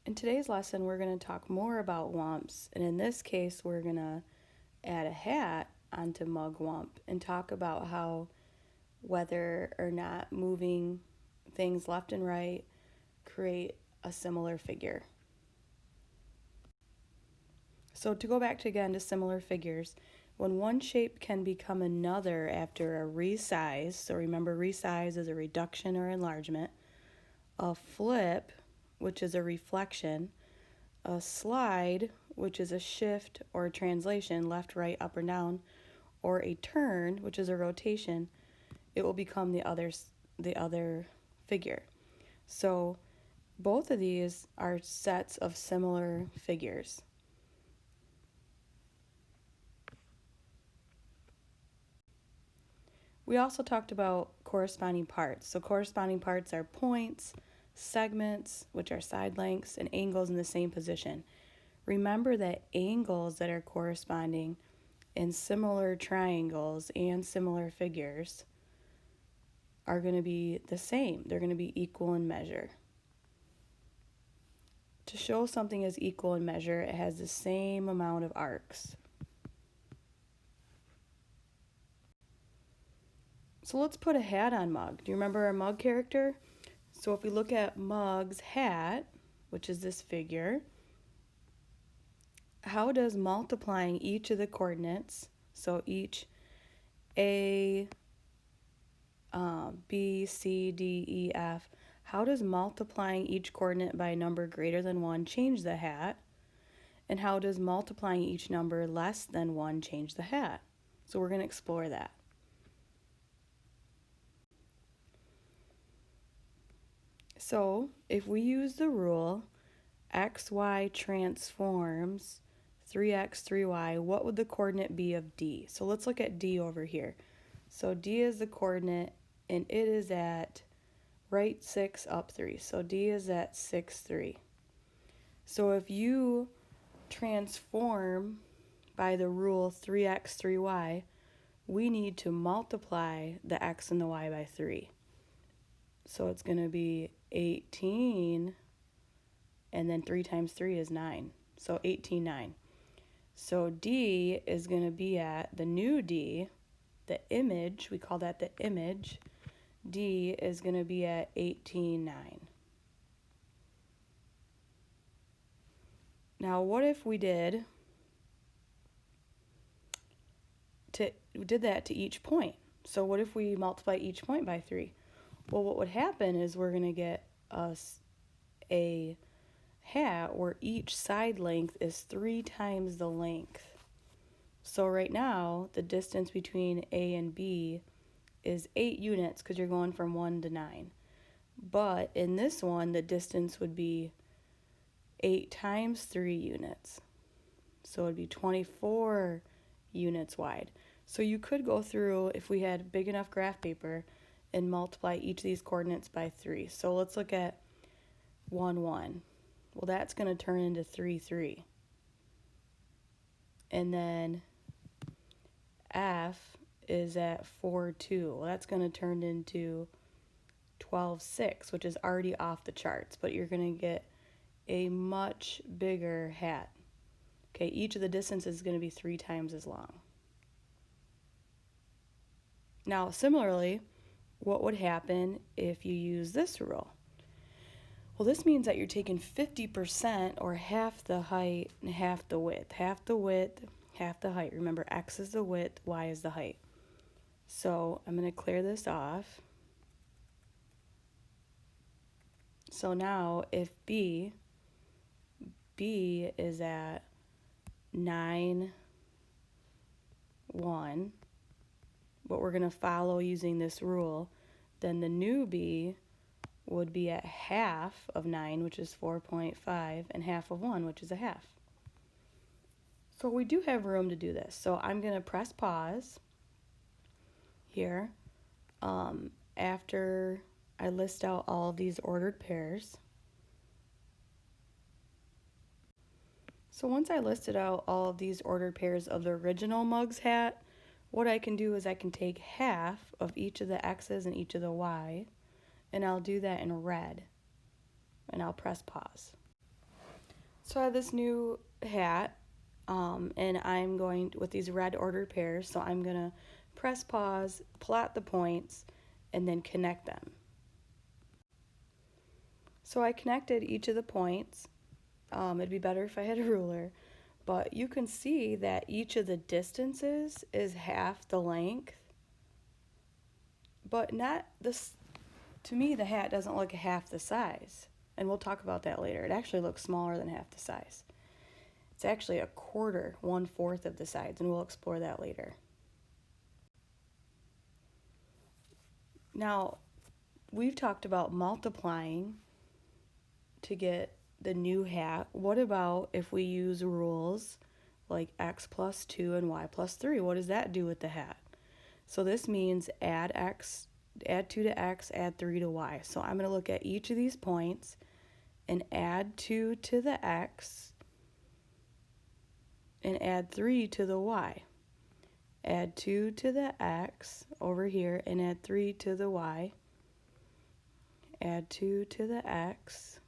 In today's lesson, we're going to talk more about wumps, and in this case, we're going to add a hat onto mug wump and talk about how whether or not moving things left and right create a similar figure. So to go back to similar figures, when one shape can become another after a resize, so remember resize is a reduction or enlargement, a flip, which is a reflection, a slide, which is a shift or a translation, left, right, up, or down, or a turn, which is a rotation, it will become the other figure. So both of these are sets of similar figures. We also talked about corresponding parts. So corresponding parts are points, segments, which are side lengths, and angles in the same position. Remember that angles that are corresponding in similar triangles and similar figures are going to be the same. They're going to be equal in measure. To show something is equal in measure, it has the same amount of arcs. So let's put a hat on Mug. Do you remember our Mug character? So if we look at Mug's hat, which is this figure, how does multiplying each of the coordinates, so each A, B, C, D, E, F, how does multiplying each coordinate by a number greater than 1 change the hat? And how does multiplying each number less than 1 change the hat? So we're going to explore that. So if we use the rule xy transforms 3x, 3y, what would the coordinate be of D? So let's look at D over here. So D is the coordinate, and it is at right 6, up 3. So D is at 6, 3. So if you transform by the rule 3x, 3y, we need to multiply the x and the y by 3. So it's going to be 18, and then 3 times 3 is 9. So 18, 9. So D is going to be at the new D, the image, we call that the image. D is going to be at 18, 9. Now what if we did that to each point? So what if we multiply each point by 3? Well, what would happen is we're going to get us a hat where each side length is 3 times the length. So right now, the distance between A and B is 8 units because you're going from 1 to 9. But in this one, the distance would be 8 times 3 units. So it would be 24 units wide. So you could go through, if we had big enough graph paper, and multiply each of these coordinates by 3. So let's look at 1, 1. Well, that's going to turn into 3, 3. And then F is at 4, 2. Well, that's going to turn into 12, 6, which is already off the charts, but you're going to get a much bigger hat. Okay, each of the distances is going to be 3 times as long. Now, similarly, what would happen if you use this rule? Well, this means that you're taking 50% or half the height and half the width. Half the width, half the height. Remember, x is the width, y is the height. So I'm going to clear this off. So now if B is at 9, 1, but we're going to follow using this rule, then the new B would be at half of 9, which is 4.5, and half of 1, which is a half. So we do have room to do this. So I'm going to press pause here after I list out all of these ordered pairs. So once I listed out all of these ordered pairs of the original Mug's hat, what I can do is I can take half of each of the x's and each of the y, and I'll do that in red, and I'll press pause. So I have this new hat, and I'm going with these red ordered pairs, so I'm going to press pause, plot the points, and then connect them. So I connected each of the points. It'd be better if I had a ruler, but you can see that each of the distances is half the length, but not this. To me, the hat doesn't look half the size, and we'll talk about that later. It actually looks smaller than half the size. It's actually a quarter, 1/4 of the size, and we'll explore that later. Now, we've talked about multiplying to get the new hat. What about if we use rules like x plus 2 and y plus 3? What does that do with the hat? So this means add 2 to x, add 3 to y. So I'm going to look at each of these points and add 2 to the x and add 3 to the y. Add 2 to the x over here and add 3 to the y. Add 2 to the x,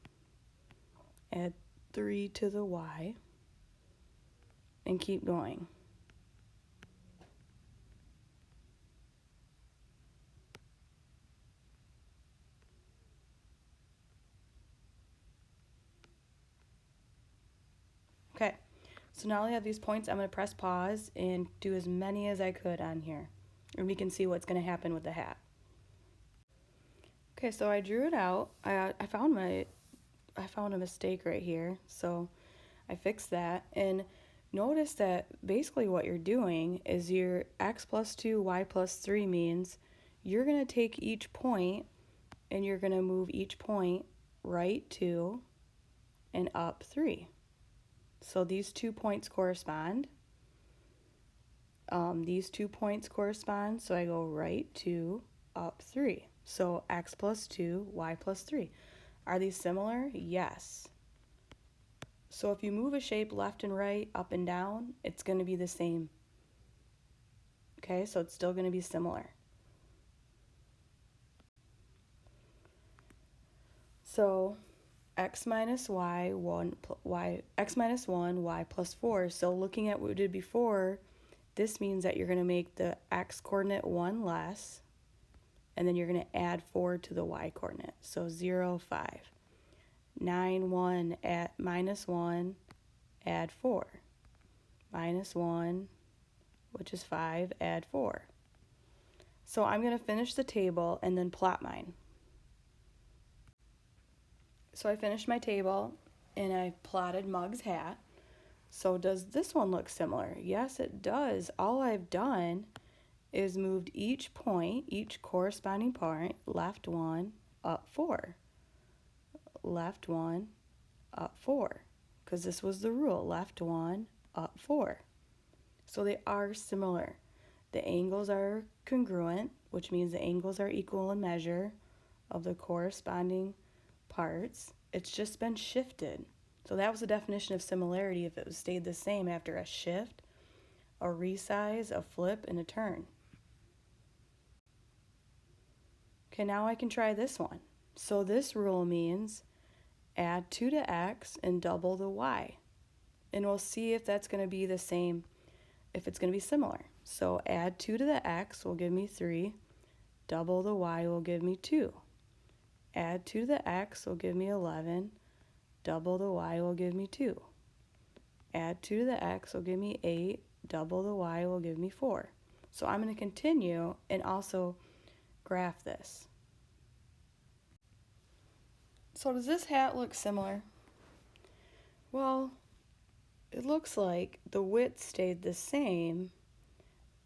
add 3 to the y, and keep going. Okay, so now I have these points. I'm going to press pause and do as many as I could on here, and we can see what's going to happen with the hat. Okay, so I drew it out. I found a mistake right here, so I fixed that. And notice that basically what you're doing is your x plus 2, y plus 3 means you're going to take each point and you're going to move each point right 2 and up 3. So these 2 points correspond. These 2 points correspond, so I go right 2, up 3. So x plus 2, y plus 3. Are these similar? Yes. So if you move a shape left and right, up and down, it's going to be the same. Okay, so it's still going to be similar. So x minus y, x minus 1, y plus 4. So looking at what we did before, this means that you're going to make the x coordinate 1 less, and then you're going to add 4 to the y coordinate. So 0, 5. 9, 1, at minus 1, add 4. Minus 1, which is 5, add 4. So I'm going to finish the table and then plot mine. So I finished my table and I plotted Mug's hat. So does this one look similar? Yes, it does. All I've done is moved each point, each corresponding point, left 1, up 4. Left 1, up 4. Because this was the rule, left 1, up 4. So they are similar. The angles are congruent, which means the angles are equal in measure of the corresponding parts. It's just been shifted. So that was the definition of similarity if it was stayed the same after a shift, a resize, a flip, and a turn. Okay, now I can try this one. So this rule means add 2 to x and double the y. And we'll see if that's going to be the same, if it's going to be similar. So add 2 to the x will give me 3, double the y will give me 2. Add 2 to the x will give me 11, double the y will give me 2. Add 2 to the x will give me 8, double the y will give me 4. So I'm going to continue and also graph this. So does this hat look similar? Well, it looks like the width stayed the same,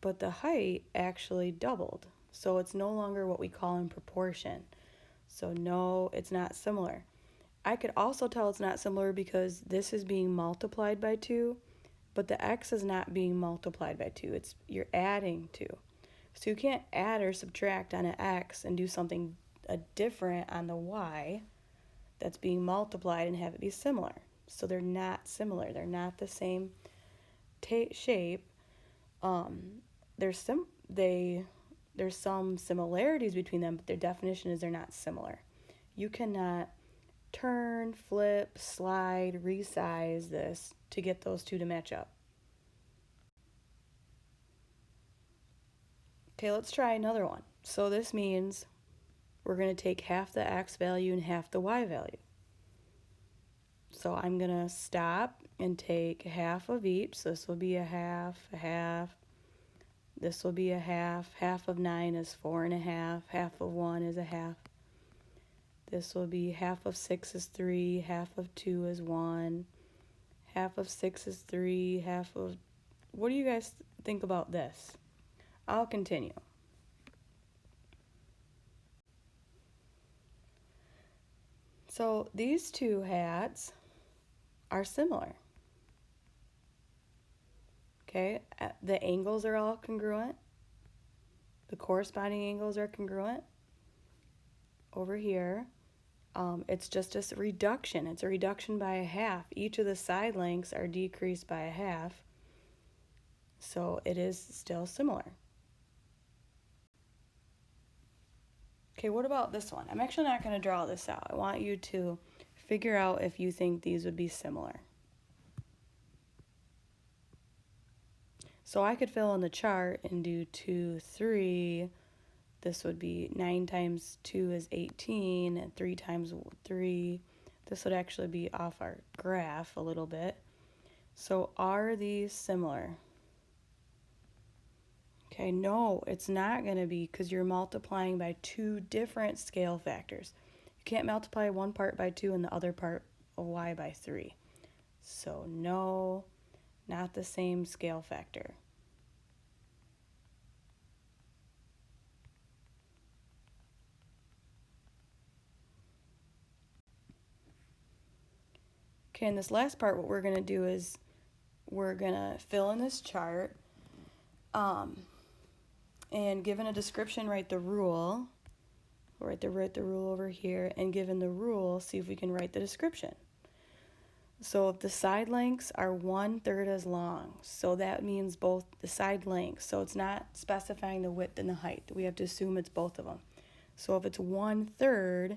but the height actually doubled. So it's no longer what we call in proportion. So no, it's not similar. I could also tell it's not similar because this is being multiplied by 2, but the x is not being multiplied by 2. You're adding 2. So you can't add or subtract on an x and do something different on the y that's being multiplied and have it be similar. So they're not similar. They're not the same shape. There's some similarities between them, but their definition is they're not similar. You cannot turn, flip, slide, resize this to get those two to match up. Okay, let's try another one. So this means we're going to take half the x value and half the y value. So I'm going to stop and take half of each. So this will be a half, a half. This will be a half. Half of 9 is 4 1/2. Half of 1 is a half. This will be half of 6 is 3. Half of 2 is 1. Half of 6 is 3. Half of... What do you guys think about this? I'll continue. So these two hats are similar. Okay, the angles are all congruent. The corresponding angles are congruent. Over here, it's just a reduction. It's a reduction by a half. Each of the side lengths are decreased by a half. So it is still similar. Okay, what about this one? I'm actually not going to draw this out. I want you to figure out if you think these would be similar. So I could fill in the chart and do 2, 3. This would be 9 times 2 is 18, and 3 times 3. This would actually be off our graph a little bit. So are these similar? Okay, no, it's not going to be because you're multiplying by two different scale factors. You can't multiply one part by 2 and the other part of y by 3. So no, not the same scale factor. Okay, in this last part, what we're going to do is we're going to fill in this chart, and given a description, write the rule. We'll write the rule over here, and given the rule, see if we can write the description. So if the side lengths are 1/3 as long, so that means both the side lengths. So it's not specifying the width and the height. We have to assume it's both of them. So if it's 1/3,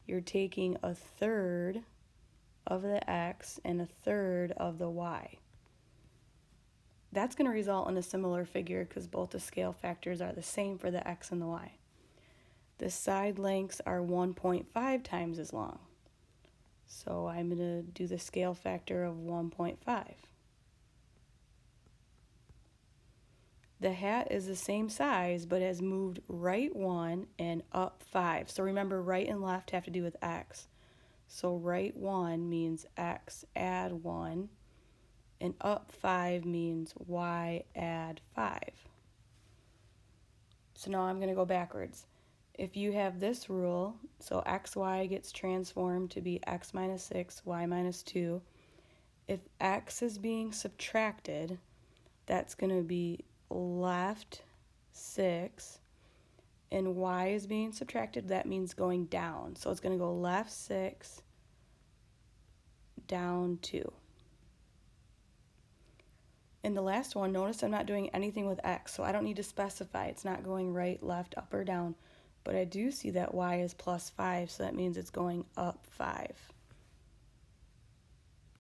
you're taking 1/3 of the x and 1/3 of the y. That's going to result in a similar figure because both the scale factors are the same for the x and the y. The side lengths are 1.5 times as long. So I'm going to do the scale factor of 1.5. The hat is the same size but has moved right 1 and up 5. So remember, right and left have to do with x. So right 1 means x add 1, and up 5 means y add 5. So now I'm going to go backwards. If you have this rule, so xy gets transformed to be x minus 6, y minus 2. If x is being subtracted, that's going to be left 6, and y is being subtracted, that means going down. So it's going to go left 6, down 2. In the last one, notice I'm not doing anything with x, so I don't need to specify. It's not going right, left, up, or down. But I do see that y is plus 5, so that means it's going up 5.